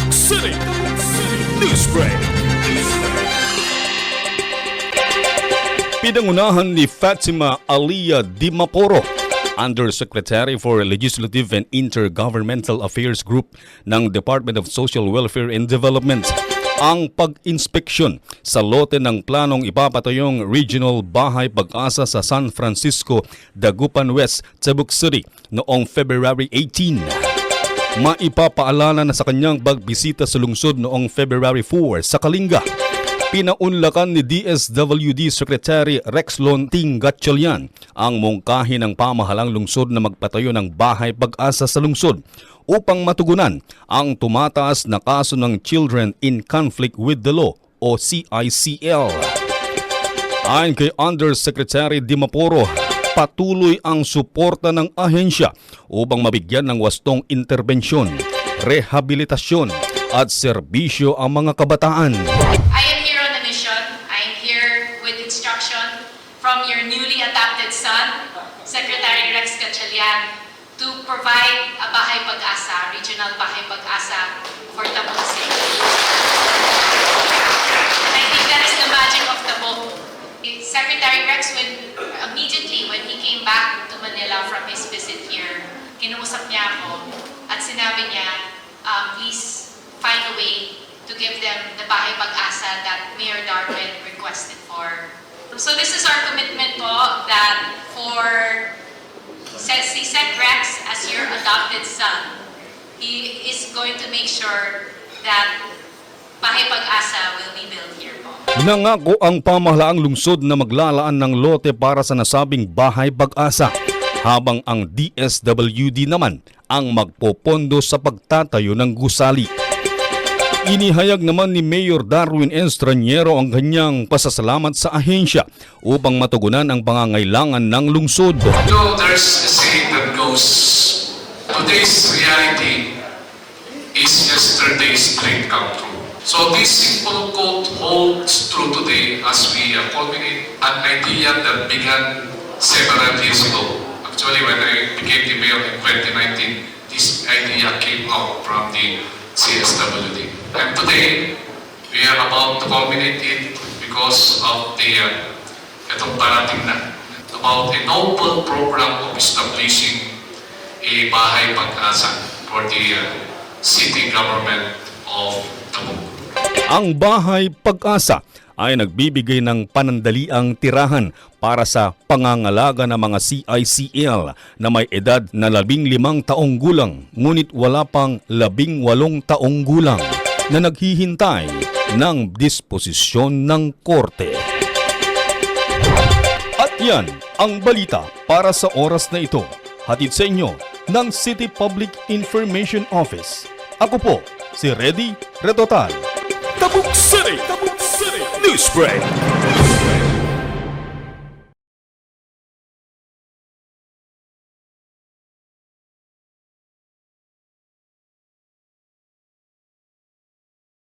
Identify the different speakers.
Speaker 1: Tabuk City Newsbreak. Pinangunahan ni Fatima Alia Dimaporo, Undersecretary for Legislative and Intergovernmental Affairs Group ng Department of Social Welfare and Development, ang pag-inspeksyon sa lote ng planong ipapatayong Regional Bahay Pag-asa sa San Francisco, Dagupan West, Tabuk City noong February 18. Maipapaalala na sa kanyang pagbisita sa lungsod noong February 4 sa Kalinga. Pinaunlakan ni DSWD Secretary Rexlon Ting Gatchalian ang mungkahi ng pamahalang lungsod na magpatayo ng Bahay Pag-asa sa lungsod upang matugunan ang tumataas na kaso ng Children in Conflict with the Law o CICL. Ayon kay Undersecretary Dimaporo, patuloy ang suporta ng ahensya upang mabigyan ng wastong interbensyon, rehabilitasyon at serbisyo ang mga kabataan.
Speaker 2: I am here on a mission. I am here with instruction from your newly adopted son, Secretary Rex Gatchalian, to provide a Bahay Pag-asa, Regional Bahay Pag-asa for Tabuk City. I think that is the magic of Tabuk. Secretary Rex, immediately when he came back to Manila from his visit here, kinuusap niya ako at sinabi niya, please find a way to give them the Bahay Pag-asa that Mayor Darwin requested for. So this is our commitment po that for si Sec Rex as your adopted son, he is going to make sure that Bahay Pag-asa will be built here po.
Speaker 1: Nangako ang pamahalaang lungsod na maglalaan ng lote para sa nasabing Bahay Pag-asa, habang ang DSWD naman ang magpopondo sa pagtatayo ng gusali. Inihayag naman ni Mayor Darwin Estraniero ang kanyang pasasalamat sa ahensya upang matugunan ang pangangailangan ng lungsod.
Speaker 3: There's a saying that goes, today's reality is yesterday's dream come true. So this simple quote holds true today as we culminate an idea that began several years ago. Actually, when I became the mayor in 2019, this idea came out from the CSWD. And today, we are about to culminate it because of the itong parating na about a noble program of establishing a Bahay Pag-asa for the city government of Tabuk.
Speaker 1: Ang Bahay Pag-asa ay nagbibigay ng panandaliang tirahan para sa pangangalaga ng mga CICL na may edad na 15 taong gulang ngunit wala pang 18 taong gulang na naghihintay ng disposisyon ng korte. At yan ang balita para sa oras na ito. Hatid sa inyo ng City Public Information Office. Ako po si Reddy Retotal. Tabuk City Newsbreak.